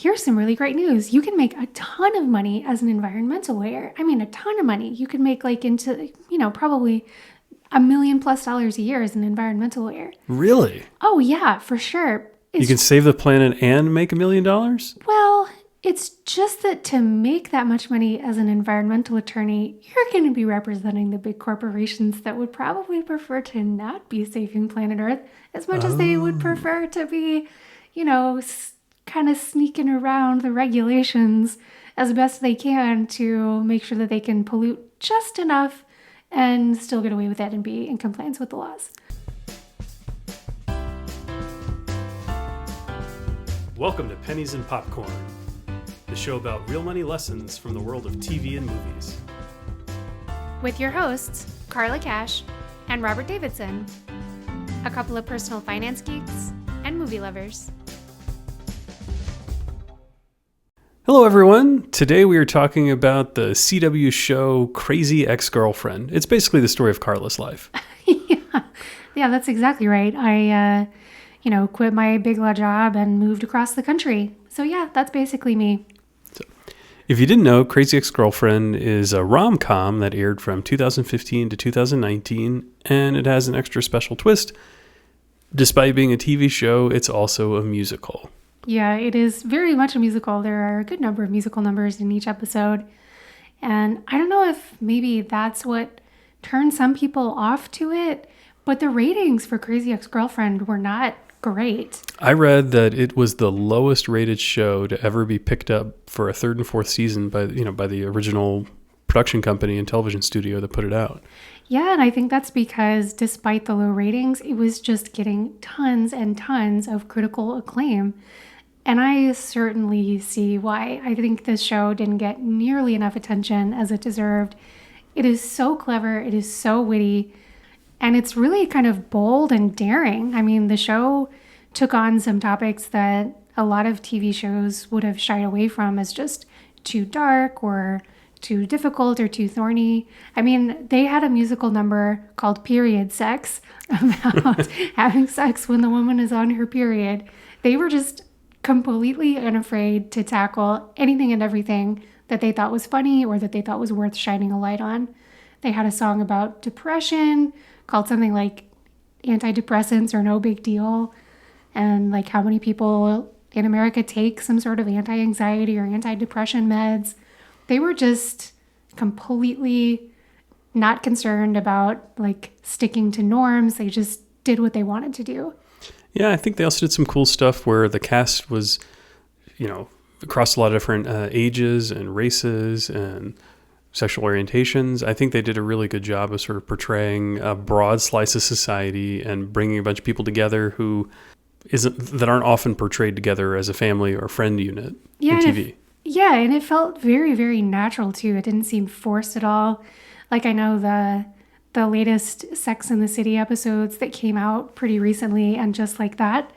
here's some really great news. You can make a ton of money as an environmental lawyer. I mean, a ton of money. You can make like into, probably $1 million+ a year as an environmental lawyer. Really? Oh, yeah, for sure. You can save the planet and make $1 million? Well, it's just that to make that much money as an environmental attorney, you're going to be representing the big corporations that would probably prefer to not be saving planet Earth as much as they would prefer to be, kind of sneaking around the regulations as best they can to make sure that they can pollute just enough and still get away with it and be in compliance with the laws. Welcome to Pennies and Popcorn, the show about real money lessons from the world of TV and movies. With your hosts, Carla Cash and Robert Davidson, a couple of personal finance geeks and movie lovers. Hello, everyone. Today we are talking about the CW show Crazy Ex-Girlfriend. It's basically the story of Carla's life. Yeah, that's exactly right. I, quit my big law job and moved across the country. So yeah, that's basically me. So, if you didn't know, Crazy Ex-Girlfriend is a rom-com that aired from 2015 to 2019, and it has an extra special twist. Despite being a TV show, it's also a musical. Yeah, it is very much a musical. There are a good number of musical numbers in each episode. And I don't know if maybe that's what turned some people off to it, but the ratings for Crazy Ex-Girlfriend were not great. I read that it was the lowest rated show to ever be picked up for a third and fourth season by the original production company and television studio that put it out. Yeah, and I think that's because despite the low ratings, it was just getting tons and tons of critical acclaim. And I certainly see why. I think this show didn't get nearly enough attention as it deserved. It is so clever, it is so witty, and it's really kind of bold and daring. I mean, the show took on some topics that a lot of TV shows would have shied away from as just too dark or too difficult or too thorny. I mean, they had a musical number called Period Sex about having sex when the woman is on her period. They were just completely unafraid to tackle anything and everything that they thought was funny or that they thought was worth shining a light on. They had a song about depression called something like Antidepressants Are No Big Deal, and like how many people in America take some sort of anti-anxiety or anti-depression meds. They were just completely not concerned about like sticking to norms. They just did what they wanted to do. Yeah, I think they also did some cool stuff where the cast was, across a lot of different ages and races and sexual orientations. I think they did a really good job of sort of portraying a broad slice of society and bringing a bunch of people together that aren't often portrayed together as a family or friend unit in TV. And it felt very, very natural too. It didn't seem forced at all. Like I know the latest Sex and the City episodes that came out pretty recently, and just like that,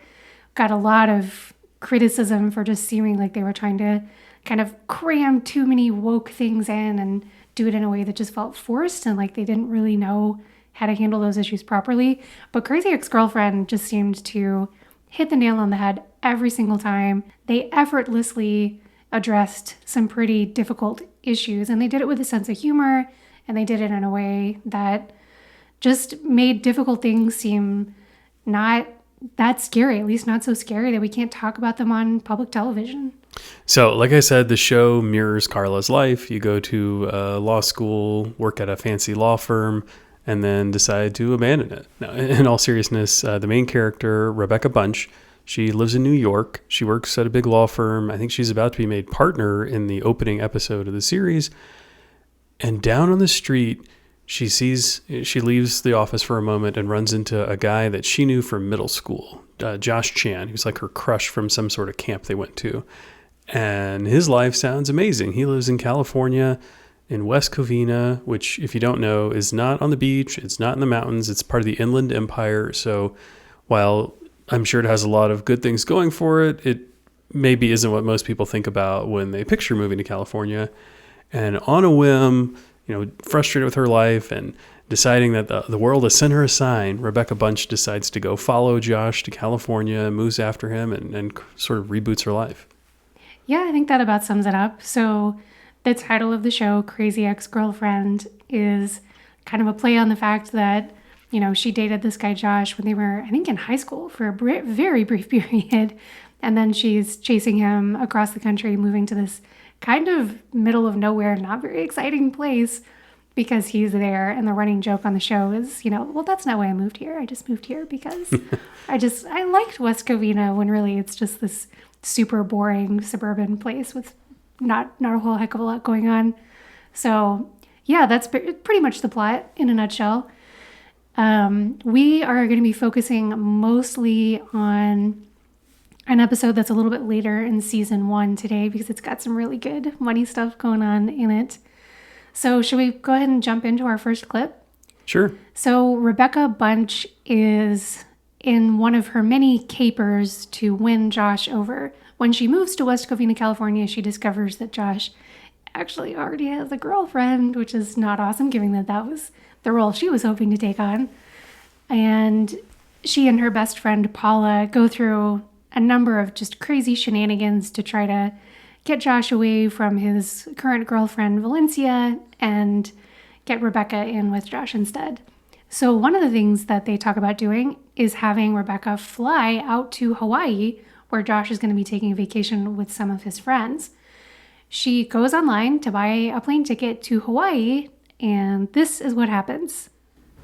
got a lot of criticism for just seeming like they were trying to kind of cram too many woke things in and do it in a way that just felt forced and like they didn't really know how to handle those issues properly. But Crazy Ex-Girlfriend just seemed to hit the nail on the head every single time. They effortlessly addressed some pretty difficult issues, and they did it with a sense of humor. And they did it in a way that just made difficult things seem not that scary, at least not so scary that we can't talk about them on public television. So, like I said, the show mirrors Carla's life. You go to law school, work at a fancy law firm, and then decide to abandon it. Now, in all seriousness, the main character, Rebecca Bunch, she lives in New York. She works at a big law firm. I think she's about to be made partner in the opening episode of the series. And down on the street, she leaves the office for a moment and runs into a guy that she knew from middle school, Josh Chan, who's like her crush from some sort of camp they went to. And his life sounds amazing. He lives in California, in West Covina, which, if you don't know, is not on the beach. It's not in the mountains. It's part of the Inland Empire. So while I'm sure it has a lot of good things going for it, it maybe isn't what most people think about when they picture moving to California. And on a whim, frustrated with her life and deciding that the world has sent her a sign, Rebecca Bunch decides to go follow Josh to California, moves after him, and sort of reboots her life. Yeah, I think that about sums it up. So, the title of the show, Crazy Ex-Girlfriend, is kind of a play on the fact that, she dated this guy Josh when they were, I think, in high school for a very brief period. And then she's chasing him across the country, moving to this kind of middle of nowhere, not very exciting place because he's there. And the running joke on the show is, well, that's not why I moved here. I just moved here because I liked West Covina, when really it's just this super boring suburban place with not a whole heck of a lot going on. So yeah, that's pretty much the plot in a nutshell. We are going to be focusing mostly on an episode that's a little bit later in season 1 today because it's got some really good money stuff going on in it. So should we go ahead and jump into our first clip? Sure. So Rebecca Bunch is in one of her many capers to win Josh over. When she moves to West Covina, California, she discovers that Josh actually already has a girlfriend, which is not awesome, given that that was the role she was hoping to take on. And she and her best friend, Paula, go through a number of just crazy shenanigans to try to get Josh away from his current girlfriend, Valencia, and get Rebecca in with Josh instead. So one of the things that they talk about doing is having Rebecca fly out to Hawaii, where Josh is going to be taking a vacation with some of his friends. She goes online to buy a plane ticket to Hawaii, and this is what happens.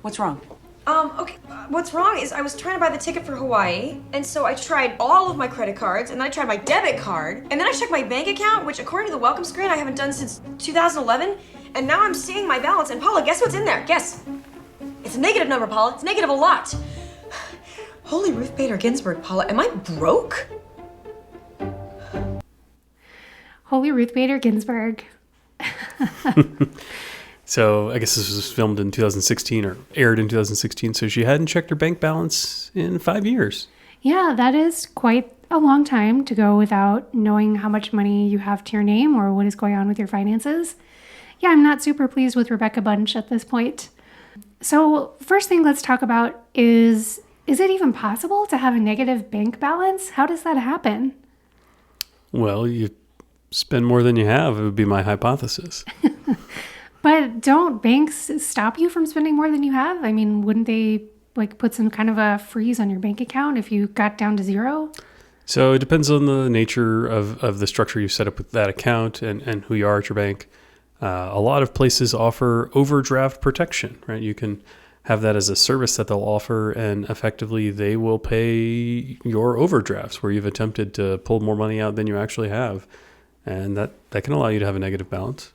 What's wrong? Okay, what's wrong is I was trying to buy the ticket for Hawaii, and so I tried all of my credit cards, and then I tried my debit card, and then I checked my bank account, which according to the welcome screen I haven't done since 2011, and now I'm seeing my balance, and Paula, guess what's in there? Guess. It's a negative number, Paula. It's negative a lot. Holy Ruth Bader Ginsburg, Paula, am I broke? Holy Ruth Bader Ginsburg. So I guess this was filmed in 2016 or aired in 2016. So she hadn't checked her bank balance in 5 years. Yeah, that is quite a long time to go without knowing how much money you have to your name or what is going on with your finances. Yeah, I'm not super pleased with Rebecca Bunch at this point. So first thing let's talk about is it even possible to have a negative bank balance? How does that happen? Well, you spend more than you have, it would be my hypothesis. But don't banks stop you from spending more than you have? I mean, wouldn't they put some kind of a freeze on your bank account if you got down to zero? So it depends on the nature of the structure you set up with that account and who you are at your bank. A lot of places offer overdraft protection, right? You can have that as a service that they'll offer, and effectively they will pay your overdrafts where you've attempted to pull more money out than you actually have. And that can allow you to have a negative balance.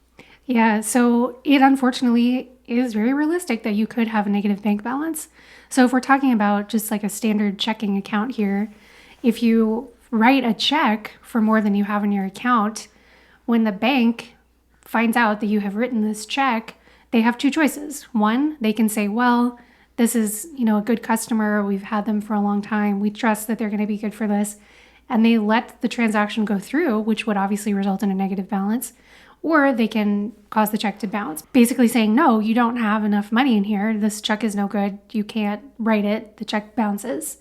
Yeah, so it unfortunately is very realistic that you could have a negative bank balance. So if we're talking about just like a standard checking account here, if you write a check for more than you have in your account, when the bank finds out that you have written this check, they have two choices. One, they can say, well, this is, a good customer. We've had them for a long time. We trust that they're going to be good for this. And they let the transaction go through, which would obviously result in a negative balance. Or they can cause the check to bounce, basically saying, no, you don't have enough money in here. This check is no good. You can't write it. The check bounces,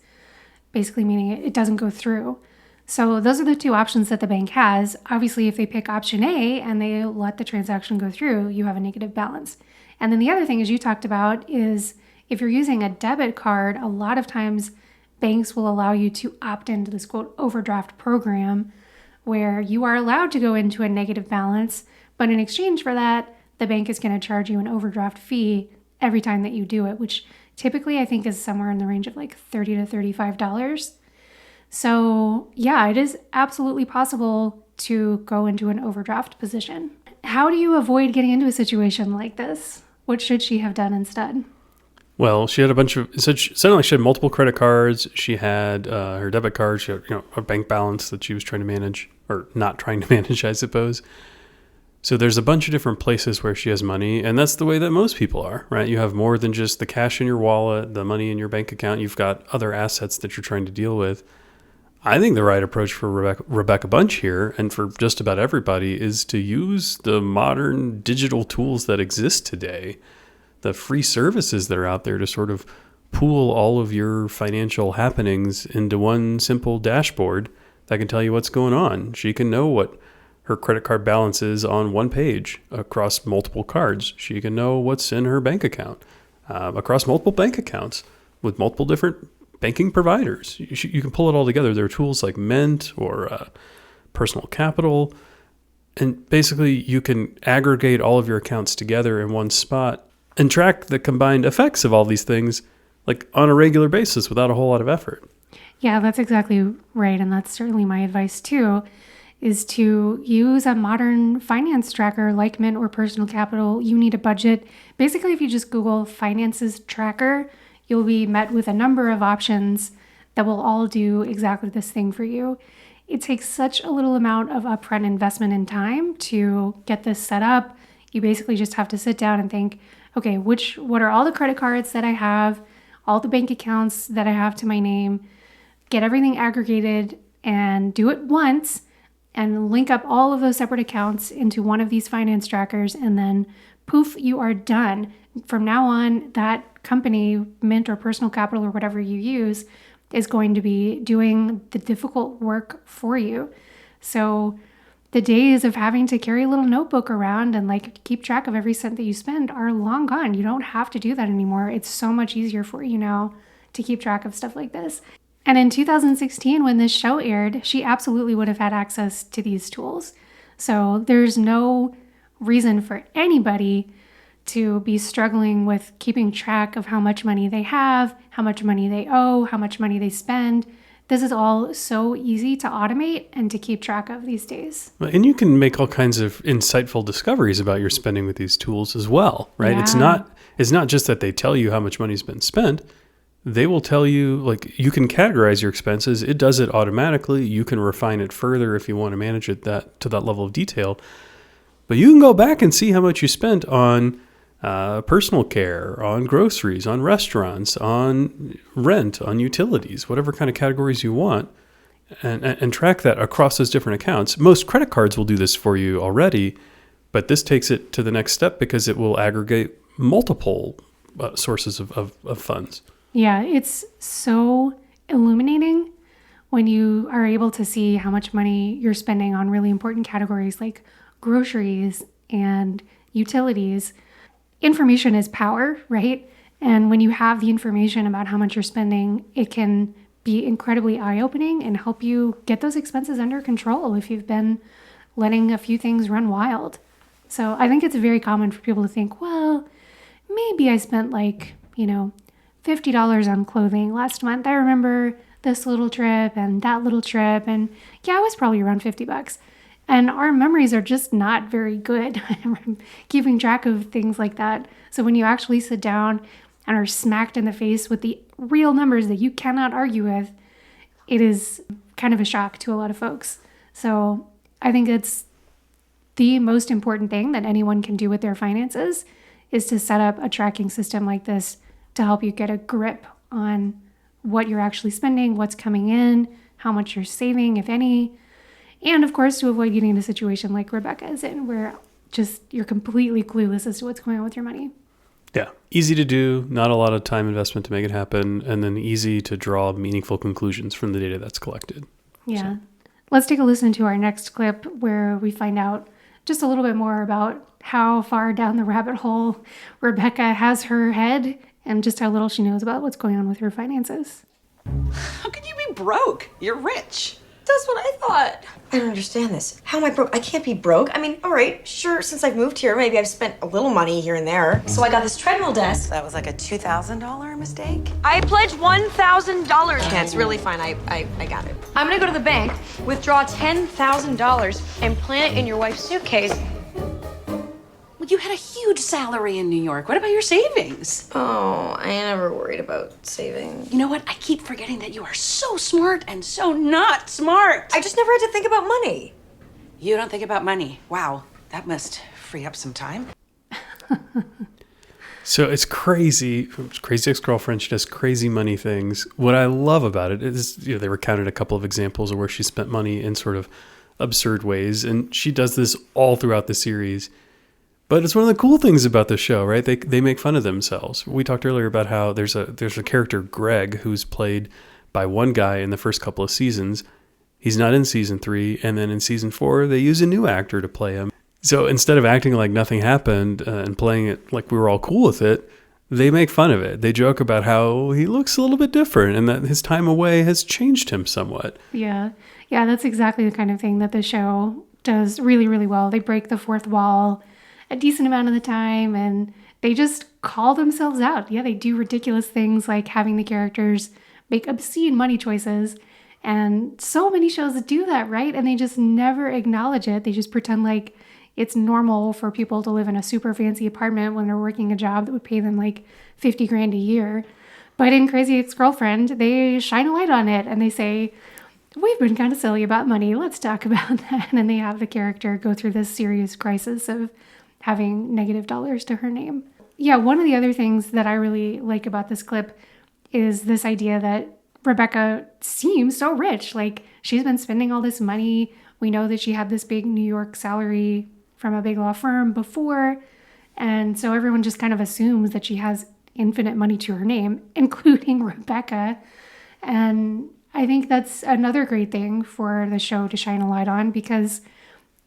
basically meaning it doesn't go through. So those are the two options that the bank has. Obviously, if they pick option A and they let the transaction go through, you have a negative balance. And then the other thing, as you talked about, is if you're using a debit card, a lot of times banks will allow you to opt into this quote overdraft program where you are allowed to go into a negative balance, but in exchange for that, the bank is going to charge you an overdraft fee every time that you do it, which typically I think is somewhere in the range of $30 to $35. So yeah, it is absolutely possible to go into an overdraft position. How do you avoid getting into a situation like this? What should she have done instead? Well, she had sounded like she had multiple credit cards. She had her debit card. She had a bank balance that she was trying to manage, or not trying to manage, I suppose. So there's a bunch of different places where she has money, and that's the way that most people are, right? You have more than just the cash in your wallet, the money in your bank account. You've got other assets that you're trying to deal with. I think the right approach for Rebecca Bunch here, and for just about everybody, is to use the modern digital tools that exist today, the free services that are out there to sort of pool all of your financial happenings into one simple dashboard that can tell you what's going on. She can know what her credit card balance is on one page across multiple cards. She can know what's in her bank account across multiple bank accounts with multiple different banking providers. You can pull it all together. There are tools like Mint or Personal Capital. And basically, you can aggregate all of your accounts together in one spot and track the combined effects of all these things like on a regular basis without a whole lot of effort. Yeah, that's exactly right. And that's certainly my advice too, is to use a modern finance tracker like Mint or Personal Capital. You need a budget. Basically, if you just Google finances tracker, you'll be met with a number of options that will all do exactly this thing for you. It takes such a little amount of upfront investment and time to get this set up. You basically just have to sit down and think, okay, what are all the credit cards that I have, all the bank accounts that I have to my name, get everything aggregated and do it once and link up all of those separate accounts into one of these finance trackers, and then poof, you are done. From now on, that company, Mint or Personal Capital or whatever you use, is going to be doing the difficult work for you. So the days of having to carry a little notebook around and like keep track of every cent that you spend are long gone. You don't have to do that anymore. It's so much easier for you now to keep track of stuff like this. And in 2016, when this show aired, she absolutely would have had access to these tools. So there's no reason for anybody to be struggling with keeping track of how much money they have, how much money they owe, how much money they spend. This is all so easy to automate and to keep track of these days. And you can make all kinds of insightful discoveries about your spending with these tools as well, right? Yeah. It's not just that they tell you how much money's been spent. They will tell you, like, you can categorize your expenses. It does it automatically. You can refine it further if you want to manage it to that level of detail. But you can go back and see how much you spent on personal care, on groceries, on restaurants, on rent, on utilities, whatever kind of categories you want, and track that across those different accounts. Most credit cards will do this for you already, but this takes it to the next step because it will aggregate multiple sources of funds. Yeah, it's so illuminating when you are able to see how much money you're spending on really important categories like groceries and utilities. Information is power, right? And when you have the information about how much you're spending, it can be incredibly eye-opening and help you get those expenses under control if you've been letting a few things run wild. So I think it's very common for people to think, well, maybe I spent $50 on clothing last month. I remember this little trip and that little trip, and yeah, it was probably around $50. And our memories are just not very good keeping track of things like that. So when you actually sit down and are smacked in the face with the real numbers that you cannot argue with, it is kind of a shock to a lot of folks. So I think it's the most important thing that anyone can do with their finances is to set up a tracking system like this to help you get a grip on what you're actually spending, what's coming in, how much you're saving, if any. And of course, to avoid getting in a situation like Rebecca is in, where just you're completely clueless as to what's going on with your money. Yeah. Easy to do, not a lot of time investment to make it happen, and then easy to draw meaningful conclusions from the data that's collected. Yeah. So. Let's take a listen to our next clip where we find out just a little bit more about how far down the rabbit hole Rebecca has her head and just how little she knows about what's going on with her finances. How can you be broke? You're rich. That's what I thought. I don't understand this. How am I broke? I can't be broke. I mean, all right, sure, since I've moved here, maybe I've spent a little money here and there. So I got this treadmill desk. That was like a $2,000 mistake? I pledged $1,000. Yeah, it's really fine. I got it. I'm gonna go to the bank, withdraw $10,000, and plant it in your wife's suitcase. Well, you had a huge salary in New York. What about your savings? Oh, I never worried about saving. You know what? I keep forgetting that you are so smart and so not smart. I just never had to think about money. You don't think about money. Wow, that must free up some time. So it's crazy. Crazy ex-girlfriend. She does crazy money things. What I love about it is, they recounted a couple of examples of where she spent money in sort of absurd ways, and she does this all throughout the series. But it's one of the cool things about the show, right? They make fun of themselves. We talked earlier about how there's a character, Greg, who's played by one guy in the first couple of seasons, He's not in season 3. And then in season 4, they use a new actor to play him. So instead of acting like nothing happened and playing it like we were all cool with it, they make fun of it. They joke about how he looks a little bit different and that his time away has changed him somewhat. Yeah. Yeah, that's exactly the kind of thing that the show does really, really well. They break the fourth wall a decent amount of the time, and they just call themselves out. Yeah, they do ridiculous things like having the characters make obscene money choices. And so many shows do that, right? And they just never acknowledge it. They just pretend like it's normal for people to live in a super fancy apartment when they're working a job that would pay them like 50 grand a year. But in Crazy Ex-Girlfriend, they shine a light on it and they say, we've been kind of silly about money. Let's talk about that. And they have the character go through this serious crisis of having negative dollars to her name. Yeah, one of the other things that I really like about this clip is this idea that Rebecca seems so rich. Like, she's been spending all this money. We know that she had this big New York salary from a big law firm before. And so everyone just kind of assumes that she has infinite money to her name, including Rebecca. And I think that's another great thing for the show to shine a light on, because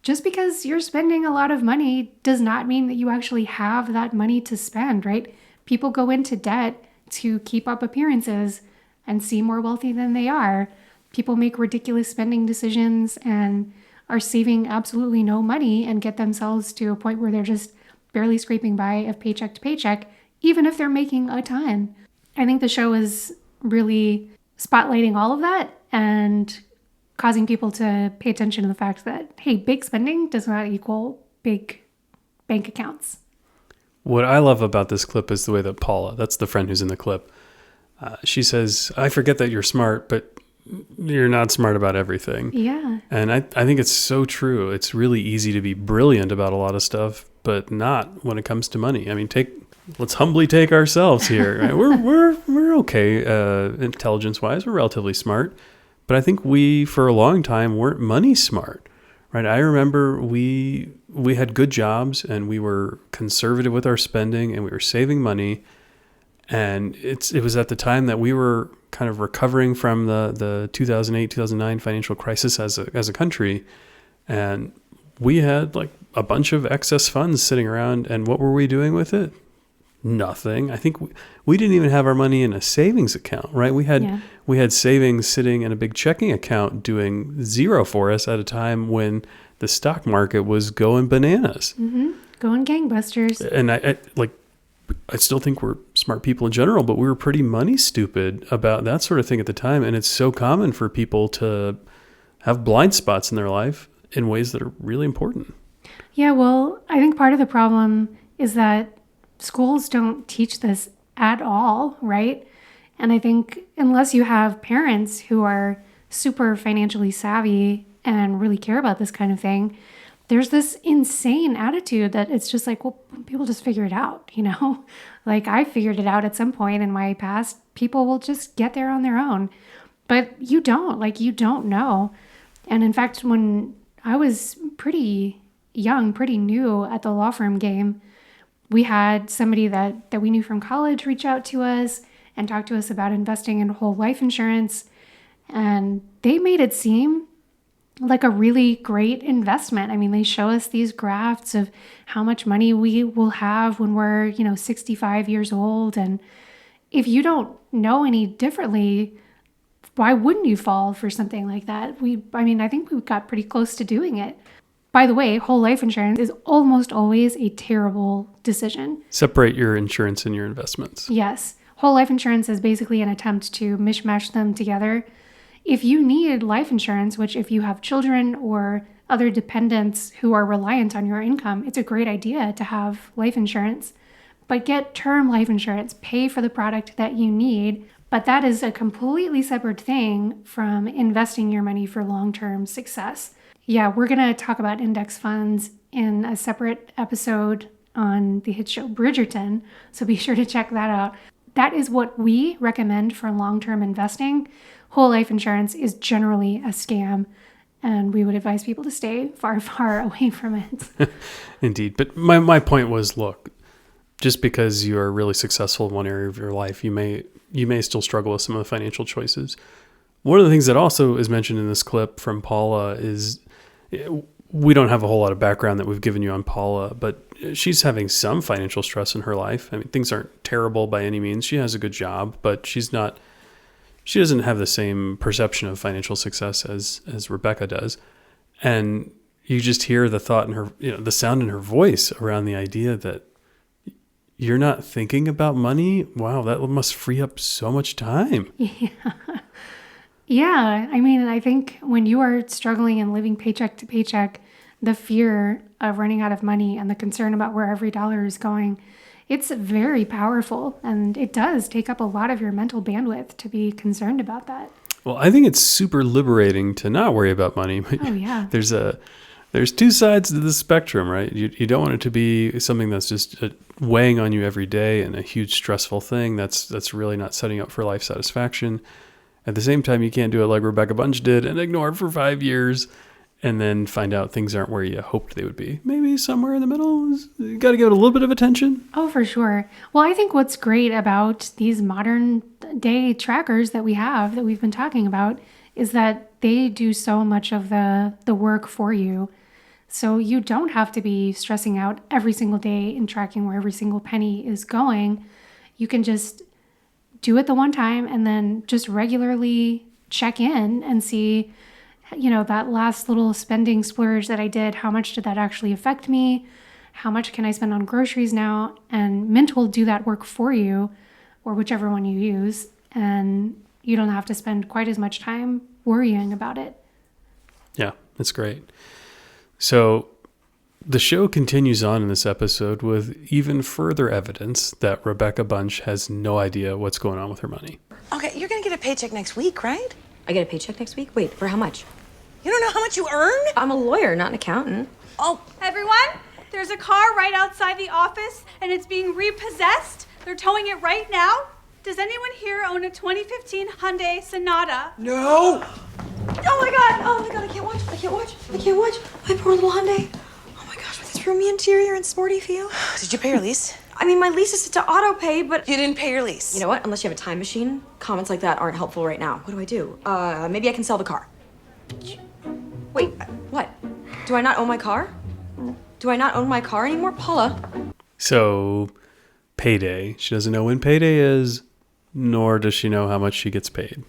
just because you're spending a lot of money does not mean that you actually have that money to spend, right? People go into debt to keep up appearances and seem more wealthy than they are. People make ridiculous spending decisions and are saving absolutely no money and get themselves to a point where they're just barely scraping by of paycheck to paycheck, even if they're making a ton. I think the show is really spotlighting all of that and causing people to pay attention to the fact that, hey, big spending does not equal big bank accounts. What I love about this clip is the way that Paula, that's the friend who's in the clip, she says, I forget that you're smart, but you're not smart about everything. Yeah. And I think it's so true. It's really easy to be brilliant about a lot of stuff, but not when it comes to money. I mean, let's humbly take ourselves here. Right? We're okay intelligence-wise. We're relatively smart. But I think we, for a long time, weren't money smart. Right? I remember we had good jobs and we were conservative with our spending and we were saving money. And it was at the time that we were kind of recovering from the 2008, 2009 financial crisis as a country. And we had like a bunch of excess funds sitting around. And what were we doing with it? Nothing. I think we didn't even have our money in a savings account, right? We had savings sitting in a big checking account doing zero for us at a time when the stock market was going bananas. Mm-hmm. Going gangbusters. And I still think we're smart people in general, but we were pretty money stupid about that sort of thing at the time. And it's so common for people to have blind spots in their life in ways that are really important. Yeah, well, I think part of the problem is that schools don't teach this at all, right? And I think unless you have parents who are super financially savvy and really care about this kind of thing, there's this insane attitude that it's just like, well, people just figure it out, you know? Like, I figured it out at some point in my past. People will just get there on their own. But you don't. Like, you don't know. And in fact, when I was pretty young, pretty new at the law firm game, we had somebody that we knew from college reach out to us and talk to us about investing in whole life insurance. And they made it seem like a really great investment. I mean, they show us these graphs of how much money we will have when we're, 65 years old. And if you don't know any differently, why wouldn't you fall for something like that? I think we got pretty close to doing it. By the way, whole life insurance is almost always a terrible decision. Separate your insurance and your investments. Yes. Whole life insurance is basically an attempt to mishmash them together. If you need life insurance, which if you have children or other dependents who are reliant on your income, it's a great idea to have life insurance. But get term life insurance, pay for the product that you need. But that is a completely separate thing from investing your money for long-term success. Yeah, we're going to talk about index funds in a separate episode on the hit show Bridgerton, so be sure to check that out. That is what we recommend for long-term investing. Whole life insurance is generally a scam, and we would advise people to stay far, far away from it. Indeed. But my point was, look, just because you're really successful in one area of your life, you may still struggle with some of the financial choices. One of the things that also is mentioned in this clip from Paula is, we don't have a whole lot of background that we've given you on Paula, but she's having some financial stress in her life. I mean, things aren't terrible by any means. She has a good job, but she doesn't have the same perception of financial success as Rebecca does. And you just hear the thought in her, the sound in her voice around the idea that you're not thinking about money. Wow, that must free up so much time. Yeah, I mean, I think when you are struggling and living paycheck to paycheck, the fear of running out of money and the concern about where every dollar is going, it's very powerful, and it does take up a lot of your mental bandwidth to be concerned about that. Well, I think it's super liberating to not worry about money. Oh, yeah. There's two sides to the spectrum, right? You don't want it to be something that's just weighing on you every day and a huge stressful thing that's really not setting up for life satisfaction. At the same time, you can't do it like Rebecca Bunch did and ignore it for 5 years and then find out things aren't where you hoped they would be. Maybe somewhere in the middle, you got to give it a little bit of attention. Oh, for sure. Well, I think what's great about these modern day trackers that we have, that we've been talking about, is that they do so much of the work for you. So you don't have to be stressing out every single day and tracking where every single penny is going. You can just do it the one time and then just regularly check in and see, that last little spending splurge that I did, how much did that actually affect me? How much can I spend on groceries now? And Mint will do that work for you, or whichever one you use, and you don't have to spend quite as much time worrying about it. Yeah, that's great. So the show continues on in this episode with even further evidence that Rebecca Bunch has no idea what's going on with her money. Okay, you're gonna get a paycheck next week, right? I get a paycheck next week? Wait, for how much? You don't know how much you earn? I'm a lawyer, not an accountant. Oh, Everyone, there's a car right outside the office and it's being repossessed. They're towing it right now. Does anyone here own a 2015 Hyundai Sonata? no! Oh my god, I can't watch. My poor little Hyundai. Oh my gosh, with its roomy interior and sporty feel. Did you pay your lease? I mean, my lease is set to Autopay, but... You didn't pay your lease. You know what? Unless you have a time machine, comments like that aren't helpful right now. What do? Maybe I can sell the car. Wait, what? Do I not own my car? Do I not own my car anymore? Paula? So, payday. She doesn't know when payday is, nor does she know how much she gets paid.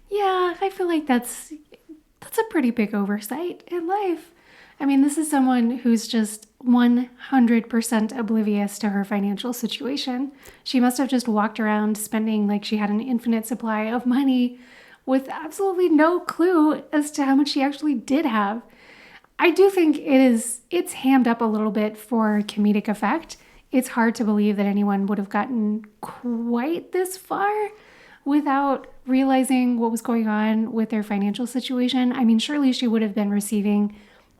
Yeah, I feel like that's a pretty big oversight in life. I mean, this is someone who's just 100% oblivious to her financial situation. She must have just walked around spending like she had an infinite supply of money with absolutely no clue as to how much she actually did have. I do think it's hammed up a little bit for comedic effect. It's hard to believe that anyone would have gotten quite this far without realizing what was going on with their financial situation. I mean, surely she would have been receiving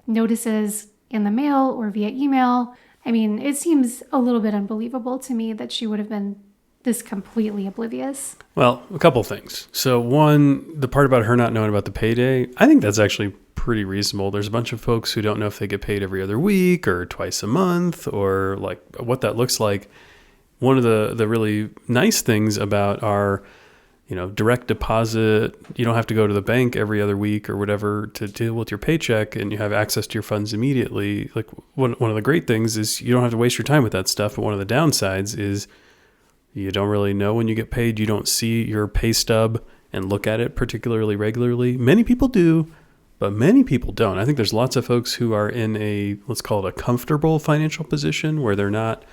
notices in the mail or via email. I mean, it seems a little bit unbelievable to me that she would have been this completely oblivious. Well, a couple things. So one, the part about her not knowing about the payday, I think that's actually pretty reasonable. There's a bunch of folks who don't know if they get paid every other week or twice a month or like what that looks like. One of the really nice things about our direct deposit, you don't have to go to the bank every other week or whatever to deal with your paycheck, and you have access to your funds immediately. Like one of the great things is you don't have to waste your time with that stuff. But one of the downsides is you don't really know when you get paid. You don't see your pay stub and look at it particularly regularly. Many people do, but many people don't. I think there's lots of folks who are in a, let's call it a comfortable financial position where they're not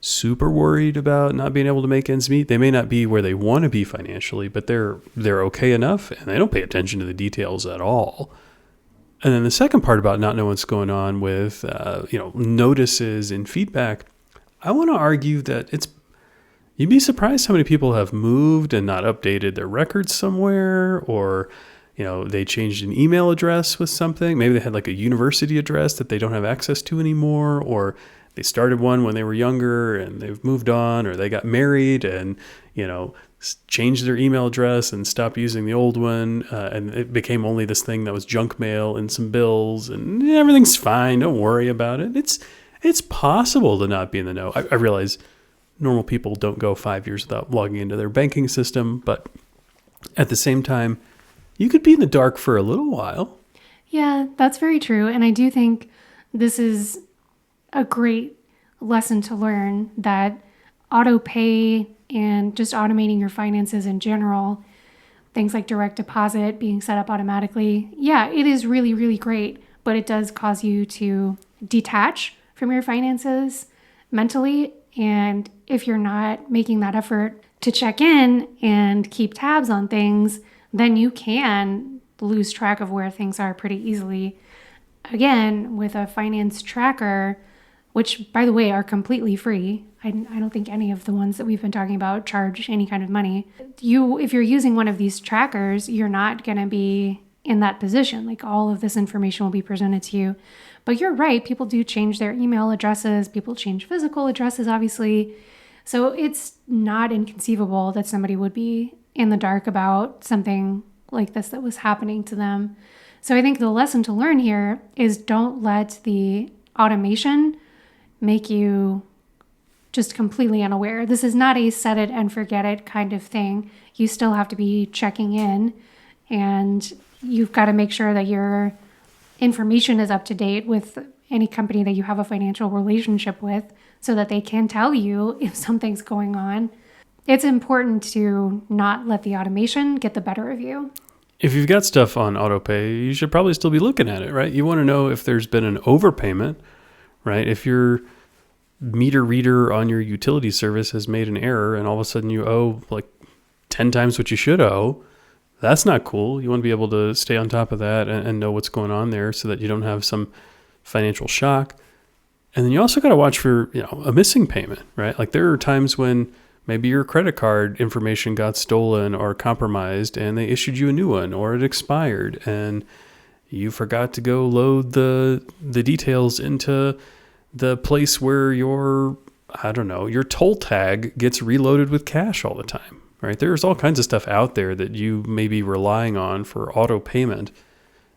super worried about not being able to make ends meet. They may not be where they want to be financially, but they're okay enough and they don't pay attention to the details at all. And then the second part about not knowing what's going on with, notices and feedback, I want to argue that you'd be surprised how many people have moved and not updated their records somewhere, or, they changed an email address with something. Maybe they had like a university address that they don't have access to anymore, or they started one when they were younger and they've moved on, or they got married and, changed their email address and stopped using the old one. And it became only this thing that was junk mail and some bills, and everything's fine. Don't worry about it. It's possible to not be in the know. I realize normal people don't go 5 years without logging into their banking system, but At the same time, you could be in the dark for a little while. Yeah, that's very true. And I do think this is a great lesson to learn that auto pay and just automating your finances in general, things like direct deposit being set up automatically, yeah, it is really, really great, but it does cause you to detach from your finances mentally. And if you're not making that effort to check in and keep tabs on things, then you can lose track of where things are pretty easily. Again, with a finance tracker, which, by the way, are completely free. I don't think any of the ones that we've been talking about charge any kind of money. If you're using one of these trackers, you're not going to be in that position. Like, all of this information will be presented to you. But you're right, people do change their email addresses. People change physical addresses, obviously. So it's not inconceivable that somebody would be in the dark about something like this that was happening to them. So I think the lesson to learn here is don't let the automation make you just completely unaware. This is not a set it and forget it kind of thing. You still have to be checking in, and you've got to make sure that your information is up to date with any company that you have a financial relationship with so that they can tell you if something's going on. It's important to not let the automation get the better of you. If you've got stuff on Autopay, you should probably still be looking at it, right? You want to know if there's been an overpayment, right? If your meter reader on your utility service has made an error and all of a sudden you owe like 10 times what you should owe, that's not cool. You want to be able to stay on top of that and know what's going on there so that you don't have some financial shock. And then you also got to watch for, a missing payment, right? Like, there are times when maybe your credit card information got stolen or compromised and they issued you a new one, or it expired and you forgot to go load the details into the place where your toll tag gets reloaded with cash all the time, right? There's all kinds of stuff out there that you may be relying on for auto payment.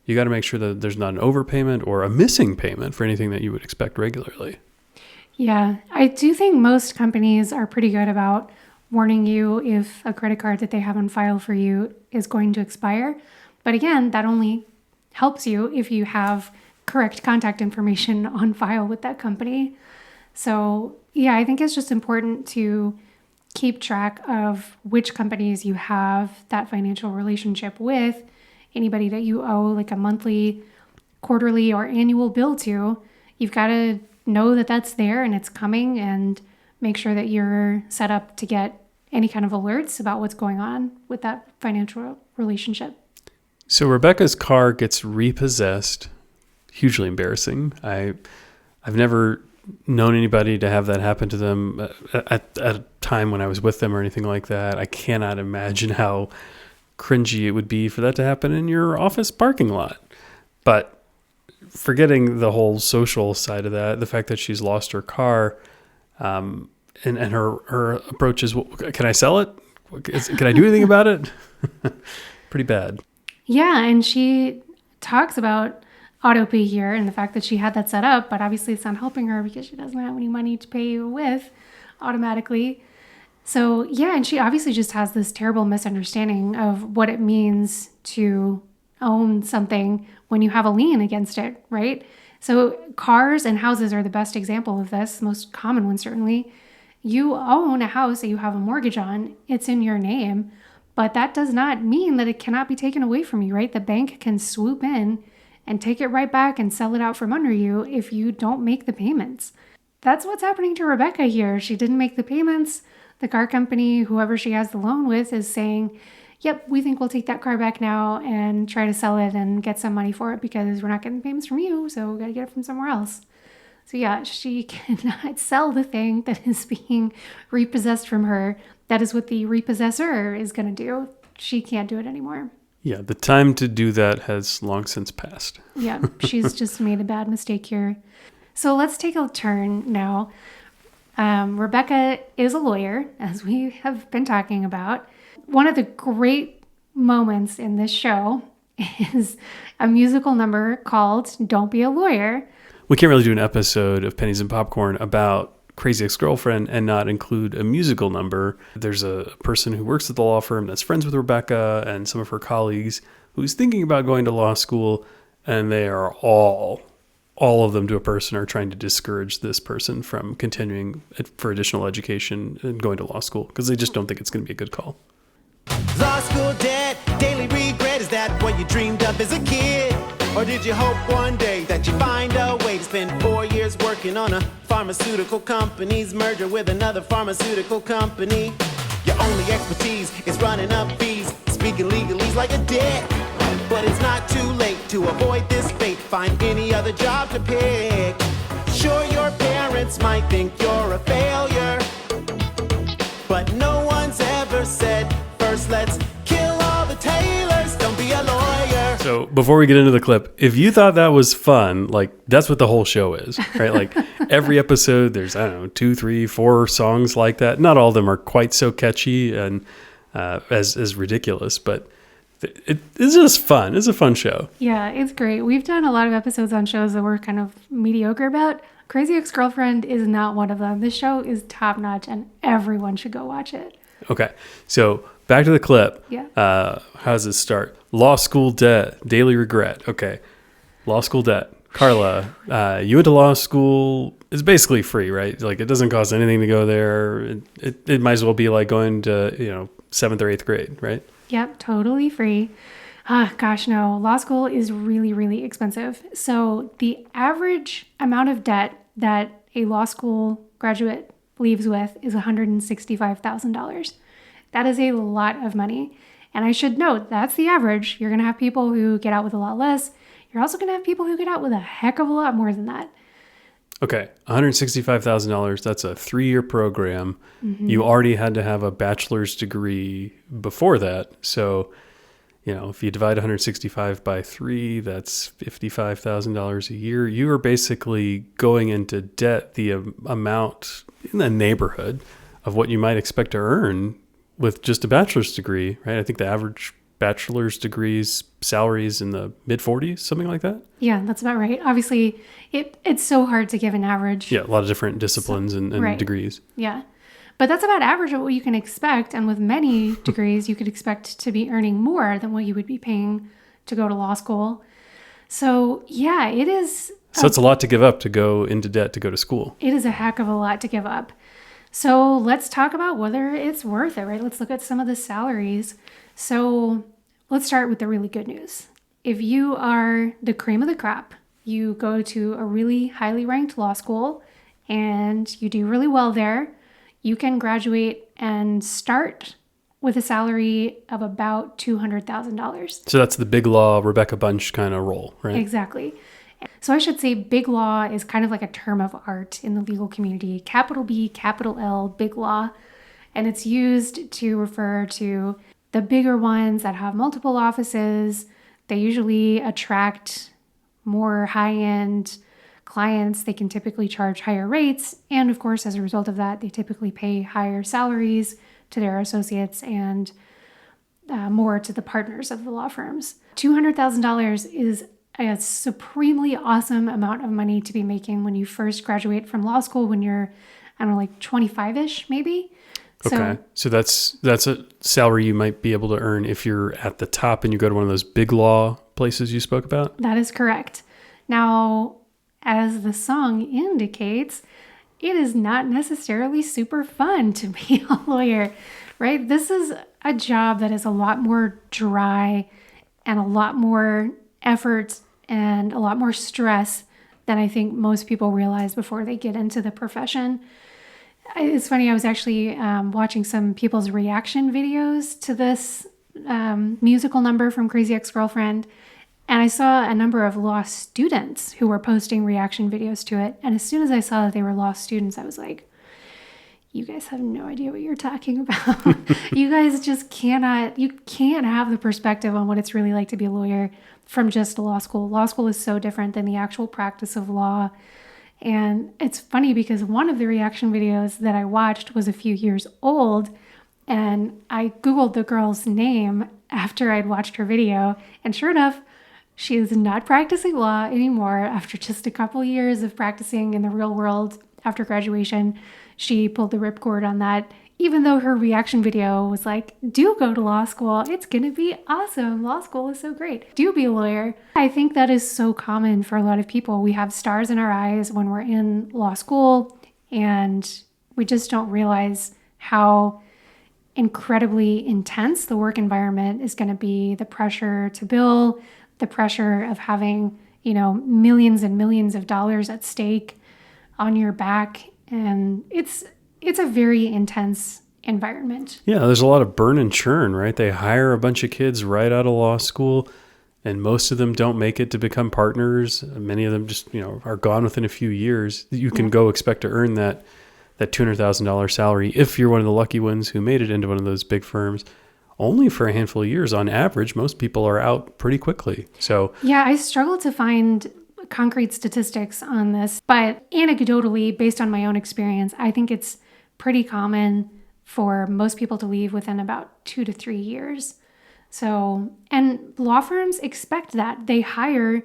You got to make sure that there's not an overpayment or a missing payment for anything that you would expect regularly. Yeah, I do think most companies are pretty good about warning you if a credit card that they have on file for you is going to expire. But again, that only helps you if you have correct contact information on file with that company. So yeah, I think it's just important to keep track of which companies you have that financial relationship with, anybody that you owe like a monthly, quarterly, or annual bill to. You've got to know that that's there and it's coming, and make sure that you're set up to get any kind of alerts about what's going on with that financial relationship. So Rebecca's car gets repossessed. Hugely embarrassing. I've never known anybody to have that happen to them at a time when I was with them or anything like that. I cannot imagine how cringy it would be for that to happen in your office parking lot. But forgetting the whole social side of that, the fact that she's lost her car, and her approach is, well, can I sell it? Can I do anything about it? Pretty bad. Yeah, and she talks about Autopay here and the fact that she had that set up, but obviously it's not helping her because she doesn't have any money to pay you with automatically. So yeah, and she obviously just has this terrible misunderstanding of what it means to own something when you have a lien against it, right? So cars and houses are the best example of this, most common one certainly. You own a house that you have a mortgage on, it's in your name, but that does not mean that it cannot be taken away from you, right? The bank can swoop in and take it right back and sell it out from under you if you don't make the payments. That's what's happening to Rebecca here. She didn't make the payments. The car company, whoever she has the loan with, is saying, yep, we think we'll take that car back now and try to sell it and get some money for it because we're not getting payments from you, so we got to get it from somewhere else. So yeah, she cannot sell the thing that is being repossessed from her. That is what the repossessor is going to do. She can't do it anymore. Yeah, the time to do that has long since passed. Yeah, she's just made a bad mistake here. So let's take a turn now. Rebecca is a lawyer, as we have been talking about. One of the great moments in this show is a musical number called Don't Be a Lawyer. We can't really do an episode of Pennies and Popcorn about Crazy Ex-Girlfriend and not include a musical number. There's a person who works at the law firm that's friends with Rebecca and some of her colleagues who's thinking about going to law school, and they are all of them to a person are trying to discourage this person from continuing for additional education and going to law school because they just don't think it's going to be a good call. Law school debt, daily regret, is that what you dreamed of as a kid? Or did you hope one day that you find a way to spend 4 years working on a pharmaceutical company's merger with another pharmaceutical company? Your only expertise is running up fees, speaking legalese like a debt. But it's not too late to avoid this fate. Find any other job to pick. Sure, your parents might think you're a failure, but no one's ever said, first let's kill all the tailors, don't be a lawyer. So before we get into the clip, if you thought that was fun, like that's what the whole show is, right? Like every episode, there's, I don't know, 2, 3, 4 songs like that. Not all of them are quite so catchy and as ridiculous, but it's just fun. It's a fun show. Yeah, it's great. We've done a lot of episodes on shows that we're kind of mediocre about. Crazy Ex-Girlfriend is not one of them. This show is top notch and everyone should go watch it. Okay, so back to the clip. Yeah. How does it start? Law school debt, daily regret. Okay, law school debt. Carla, you went to law school. It's basically free, right? Like it doesn't cost anything to go there. It might as well be like going to 7th or 8th grade, right? Yep, totally free. Gosh, no. Law school is really, really expensive. So the average amount of debt that a law school graduate leaves with is $165,000. That is a lot of money. And I should note, that's the average. You're going to have people who get out with a lot less. You're also going to have people who get out with a heck of a lot more than that. Okay, $165,000, that's a 3-year program. Mm-hmm. You already had to have a bachelor's degree before that. So, if you divide 165 by 3, that's $55,000 a year. You are basically going into debt the amount in the neighborhood of what you might expect to earn with just a bachelor's degree, right? I think the average bachelor's degrees salaries in the mid-40s, something like that. Yeah, that's about right. Obviously, it's so hard to give an average. Yeah, a lot of different disciplines and right. degrees. Yeah, but that's about average of what you can expect. And with many degrees, you could expect to be earning more than what you would be paying to go to law school. So yeah, it is. So it's a lot to give up to go into debt to go to school. It is a heck of a lot to give up. So let's talk about whether it's worth it, right? Let's look at some of the salaries. So let's start with the really good news. If you are the cream of the crop, you go to a really highly ranked law school and you do really well there, you can graduate and start with a salary of about $200,000. So that's the big law, Rebecca Bunch kind of role, right? Exactly. So I should say big law is kind of like a term of art in the legal community. Capital B, capital L, big law. And it's used to refer to the bigger ones that have multiple offices. They usually attract more high-end clients. They can typically charge higher rates. And of course, as a result of that, they typically pay higher salaries to their associates and more to the partners of the law firms. $200,000 is a supremely awesome amount of money to be making when you first graduate from law school when you're, I don't know, like 25-ish maybe. Okay. So that's a salary you might be able to earn if you're at the top and you go to one of those big law places you spoke about? That is correct. Now, as the song indicates, it is not necessarily super fun to be a lawyer, right? This is a job that is a lot more dry and a lot more effort and a lot more stress than I think most people realize before they get into the profession. It's funny, I was actually watching some people's reaction videos to this musical number from Crazy Ex-Girlfriend, and I saw a number of law students who were posting reaction videos to it. And as soon as I saw that they were law students, I was like, you guys have no idea what you're talking about. You guys just can't have the perspective on what it's really like to be a lawyer from just law school. Law school is so different than the actual practice of law. And it's funny because one of the reaction videos that I watched was a few years old, and I Googled the girl's name after I'd watched her video, and sure enough, she is not practicing law anymore after just a couple years of practicing in the real world after graduation, she pulled the ripcord on that, even though her reaction video was like, do go to law school. It's going to be awesome. Law school is so great. Do be a lawyer. I think that is so common for a lot of people. We have stars in our eyes when we're in law school, and we just don't realize how incredibly intense the work environment is going to be. The pressure to bill, the pressure of having, millions and millions of dollars at stake on your back. And it's a very intense environment. Yeah, there's a lot of burn and churn, right? They hire a bunch of kids right out of law school, and most of them don't make it to become partners. Many of them just, are gone within a few years. You can go expect to earn that $200,000 salary if you're one of the lucky ones who made it into one of those big firms, only for a handful of years. On average, most people are out pretty quickly. So yeah, I struggle to find concrete statistics on this, but anecdotally, based on my own experience, I think it's pretty common for most people to leave within about 2 to 3 years. So, and law firms expect that. They hire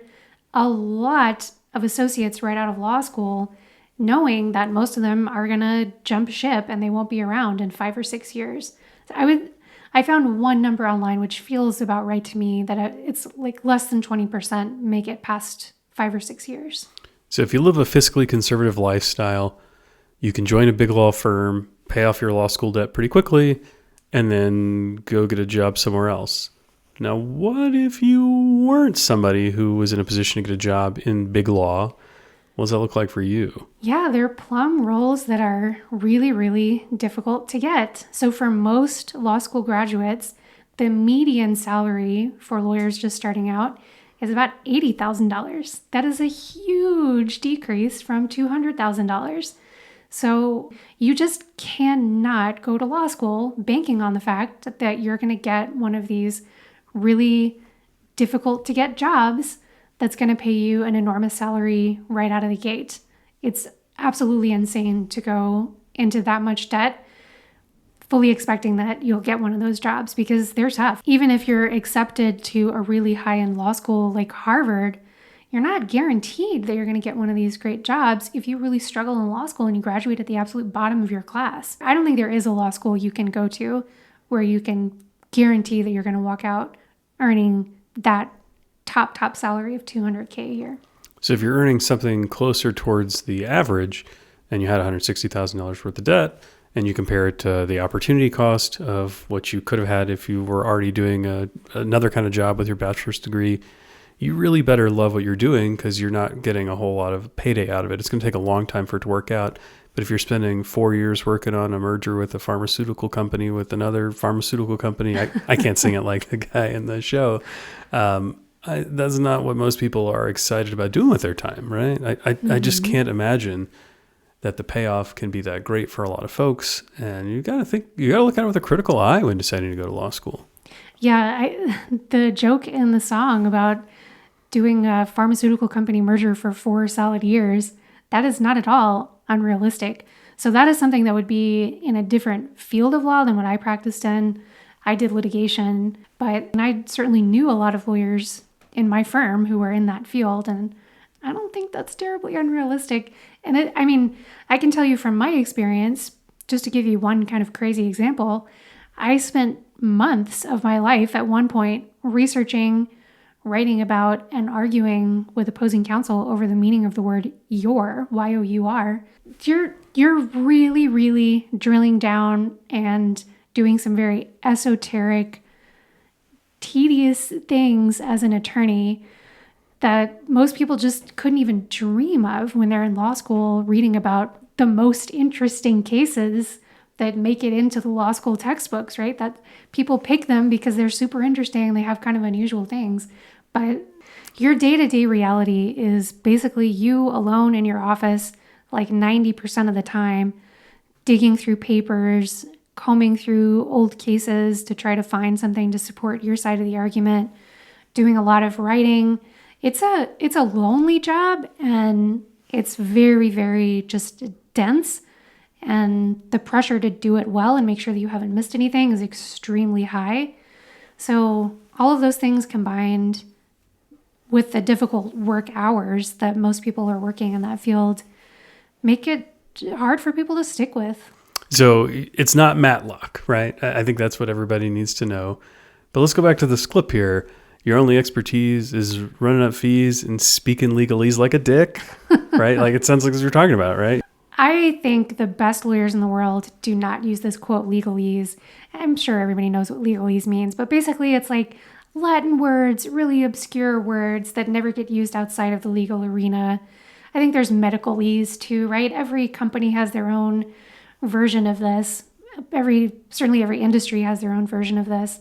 a lot of associates right out of law school, knowing that most of them are going to jump ship and they won't be around in 5 or 6 years. I found one number online, which feels about right to me, that it's like less than 20% make it past 5 or 6 years. So if you live a fiscally conservative lifestyle, you can join a big law firm, pay off your law school debt pretty quickly, and then go get a job somewhere else. Now, what if you weren't somebody who was in a position to get a job in big law? What does that look like for you? Yeah, there are plum roles that are really, really difficult to get. So for most law school graduates, the median salary for lawyers just starting out is about $80,000. That is a huge decrease from $200,000. So you just cannot go to law school banking on the fact that you're going to get one of these really difficult to get jobs that's going to pay you an enormous salary right out of the gate. It's absolutely insane to go into that much debt fully expecting that you'll get one of those jobs, because they're tough. Even if you're accepted to a really high-end law school like Harvard, you're not guaranteed that you're going to get one of these great jobs if you really struggle in law school and you graduate at the absolute bottom of your class. I don't think there is a law school you can go to where you can guarantee that you're going to walk out earning that top salary of $200K a year. So if you're earning something closer towards the average and you had $160,000 worth of debt, and you compare it to the opportunity cost of what you could have had if you were already doing another kind of job with your bachelor's degree, you really better love what you're doing, because you're not getting a whole lot of payday out of it. It's going to take a long time for it to work out. But if you're spending 4 years working on a merger with a pharmaceutical company with another pharmaceutical company, I can't sing it like the guy in the show. That's not what most people are excited about doing with their time, right? I just can't imagine that the payoff can be that great for a lot of folks. And you got to look at it with a critical eye when deciding to go to law school. Yeah, the joke in the song about doing a pharmaceutical company merger for 4 solid years, that is not at all unrealistic. So that is something that would be in a different field of law than what I practiced in. I did litigation, but I certainly knew a lot of lawyers in my firm who were in that field, and I don't think that's terribly unrealistic. And I can tell you from my experience, just to give you one kind of crazy example, I spent months of my life at one point researching, writing about, and arguing with opposing counsel over the meaning of the word your, Y-O-U-R. You're really, really drilling down and doing some very esoteric, tedious things as an attorney that most people just couldn't even dream of when they're in law school, reading about the most interesting cases that make it into the law school textbooks, right? That people pick them because they're super interesting and they have kind of unusual things. But your day-to-day reality is basically you alone in your office, like 90% of the time, digging through papers, combing through old cases to try to find something to support your side of the argument, doing a lot of writing. It's a lonely job, and it's very, very just dense. And the pressure to do it well and make sure that you haven't missed anything is extremely high. So all of those things combined with the difficult work hours that most people are working in that field make it hard for people to stick with. So it's not Matlock, right? I think that's what everybody needs to know. But let's go back to this clip here. Your only expertise is running up fees and speaking legalese like a dick, right? Like it sounds like what you're talking about, right? I think the best lawyers in the world do not use this quote legalese. I'm sure everybody knows what legalese means, but basically it's like Latin words, really obscure words that never get used outside of the legal arena. I think there's medicalese too, right? Every company has their own version of this. Certainly every industry has their own version of this.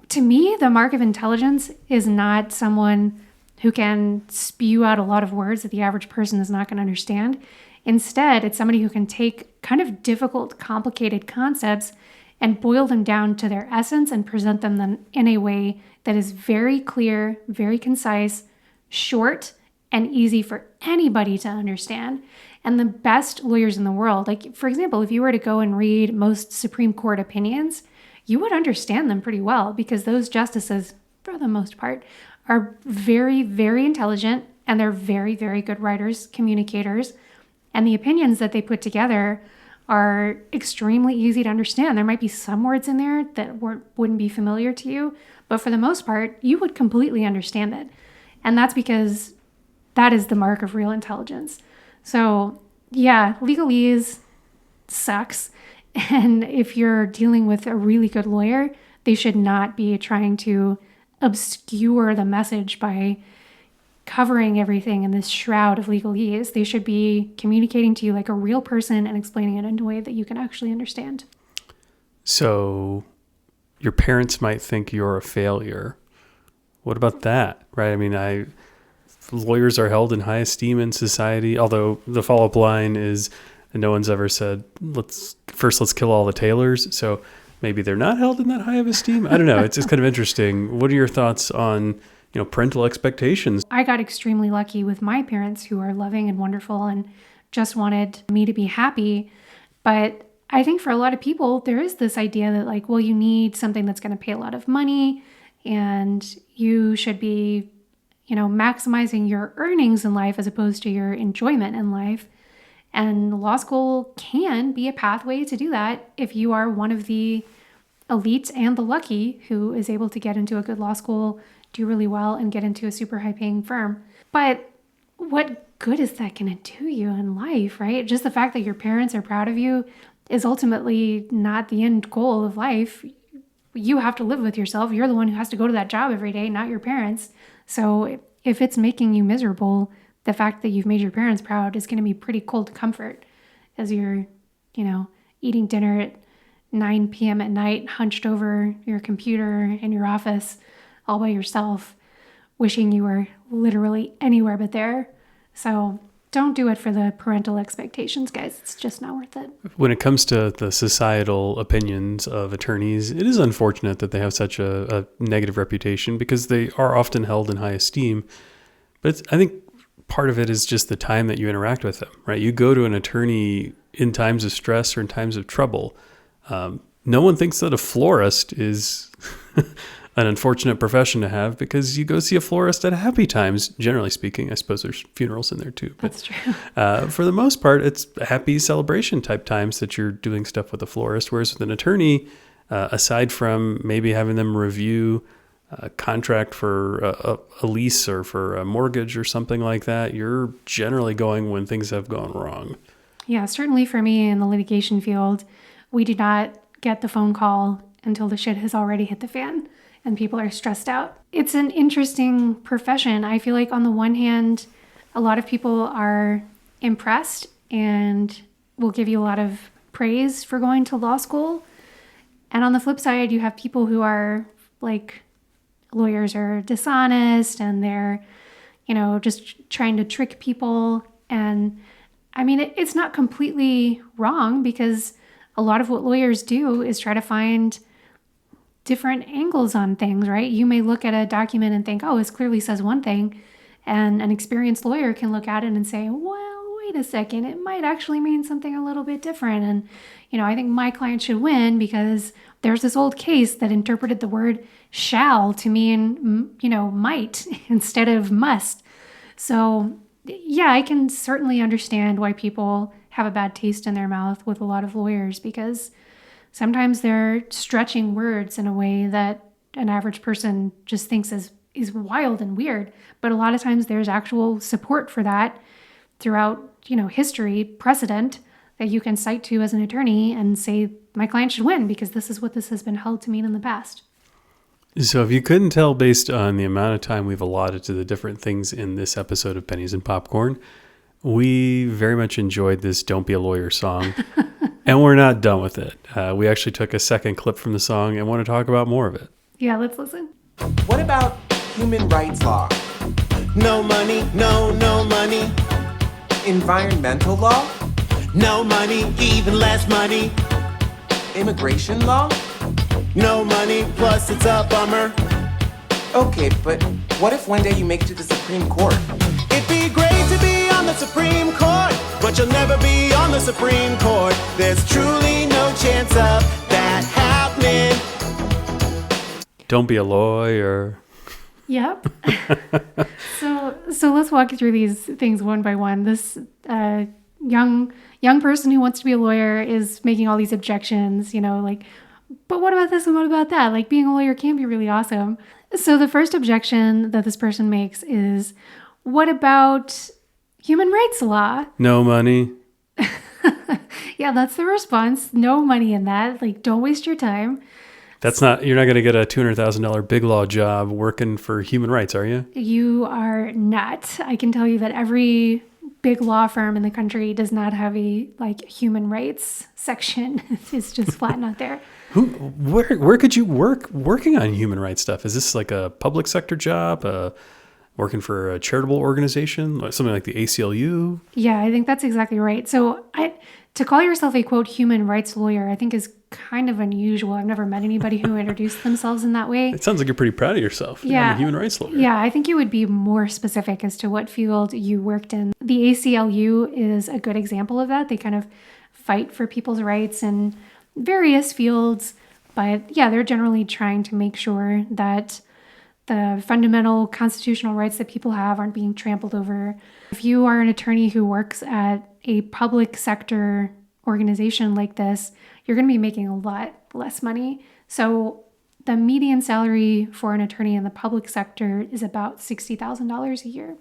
To me, the mark of intelligence is not someone who can spew out a lot of words that the average person is not going to understand. Instead, it's somebody who can take kind of difficult, complicated concepts and boil them down to their essence and present them in a way that is very clear, very concise, short, and easy for anybody to understand. And the best lawyers in the world, like for example, if you were to go and read most Supreme Court opinions, you would understand them pretty well because those justices, for the most part, are very, very intelligent and they're very, very good writers, communicators. And the opinions that they put together are extremely easy to understand. There might be some words in there that wouldn't be familiar to you, but for the most part, you would completely understand it. And that's because that is the mark of real intelligence. So yeah, legalese sucks. And if you're dealing with a really good lawyer, they should not be trying to obscure the message by covering everything in this shroud of legalese. They should be communicating to you like a real person and explaining it in a way that you can actually understand. So your parents might think you're a failure. What about that, right? I mean, lawyers are held in high esteem in society, although the follow-up line is, no one's ever said, let's kill all the tailors. So maybe they're not held in that high of esteem. I don't know. It's just kind of interesting. What are your thoughts on, parental expectations? I got extremely lucky with my parents who are loving and wonderful and just wanted me to be happy. But I think for a lot of people, there is this idea that like, well, you need something that's going to pay a lot of money and you should be, maximizing your earnings in life as opposed to your enjoyment in life. And law school can be a pathway to do that if you are one of the elites and the lucky who is able to get into a good law school, do really well, and get into a super high-paying firm. But what good is that going to do you in life, right? Just the fact that your parents are proud of you is ultimately not the end goal of life. You have to live with yourself. You're the one who has to go to that job every day, not your parents. So if it's making you miserable, the fact that you've made your parents proud is going to be pretty cold comfort as you're, eating dinner at 9 p.m. at night, hunched over your computer in your office all by yourself, wishing you were literally anywhere but there. So don't do it for the parental expectations, guys. It's just not worth it. When it comes to the societal opinions of attorneys, it is unfortunate that they have such a negative reputation because they are often held in high esteem. But I think part of it is just the time that you interact with them, right? You go to an attorney in times of stress or in times of trouble. No one thinks that a florist is an unfortunate profession to have because you go see a florist at happy times, generally speaking. I suppose there's funerals in there too. But, that's true. For the most part, it's happy celebration type times that you're doing stuff with a florist. Whereas with an attorney, aside from maybe having them review a contract for a lease or for a mortgage or something like that, you're generally going when things have gone wrong. Yeah, certainly for me in the litigation field, we do not get the phone call until the shit has already hit the fan and people are stressed out. It's an interesting profession. I feel like on the one hand, a lot of people are impressed and will give you a lot of praise for going to law school. And on the flip side, you have people who are like, lawyers are dishonest and they're, just trying to trick people. And I mean, it's not completely wrong because a lot of what lawyers do is try to find different angles on things, right? You may look at a document and think, oh, this clearly says one thing. And an experienced lawyer can look at it and say, well, wait a second, it might actually mean something a little bit different. And, I think my client should win because there's this old case that interpreted the word shall to mean, might instead of must. So yeah, I can certainly understand why people have a bad taste in their mouth with a lot of lawyers, because sometimes they're stretching words in a way that an average person just thinks is wild and weird. But a lot of times there's actual support for that throughout, history, precedent that you can cite to as an attorney and say, my client should win because this is what this has been held to mean in the past. So if you couldn't tell based on the amount of time we've allotted to the different things in this episode of Pennies and Popcorn, we very much enjoyed this Don't Be a Lawyer song. And we're not done with it. We actually took a second clip from the song and want to talk about more of it. Yeah, let's listen. What about human rights law? No money, no money. Environmental law? No money, even less money. Immigration law? No money, plus it's a bummer. Okay, but what if one day you make it to the Supreme Court? It'd be great to be on the Supreme Court, but you'll never be on the Supreme Court. There's truly no chance of that happening. Don't be a lawyer. Yep. So let's walk through these things one by one. This young person who wants to be a lawyer is making all these objections, but what about this and what about that? Like, being a lawyer can be really awesome. So the first objection that this person makes is, what about human rights law? No money. Yeah, that's the response. No money in that. Like, don't waste your time. You're not going to get a $200,000 big law job working for human rights, are you? You are not. I can tell you that every big law firm in the country does not have a human rights section. It's just flat not there. Where could you working on human rights stuff? Is this like a public sector job? Working for a charitable organization, like something like the ACLU? Yeah, I think that's exactly right. So to call yourself a, quote, human rights lawyer, I think is kind of unusual. I've never met anybody who introduced themselves in that way. It sounds like you're pretty proud of yourself. Yeah. I'm a human rights lawyer. Yeah, I think you would be more specific as to what field you worked in. The ACLU is a good example of that. They kind of fight for people's rights in various fields, but yeah, they're generally trying to make sure that the fundamental constitutional rights that people have aren't being trampled over. If you are an attorney who works at a public sector organization like this, you're going to be making a lot less money. So the median salary for an attorney in the public sector is about $60,000 a year.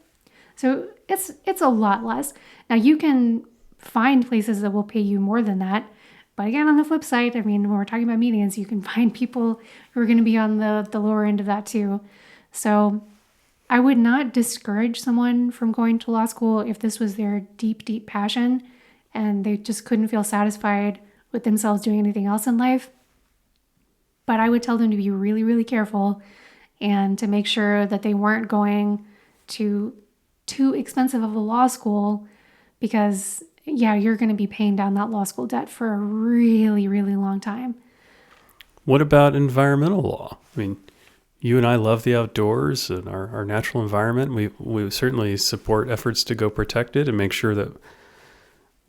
So it's a lot less. Now, you can find places that will pay you more than that. But again, on the flip side, when we're talking about medians, you can find people who are going to be on the lower end of that too. So I would not discourage someone from going to law school if this was their deep, deep passion and they just couldn't feel satisfied with themselves doing anything else in life. But I would tell them to be really, really careful and to make sure that they weren't going to too expensive of a law school, because yeah, you're going to be paying down that law school debt for a really, really long time. What about environmental law? You and I love the outdoors and our natural environment. We certainly support efforts to go protect it and make sure that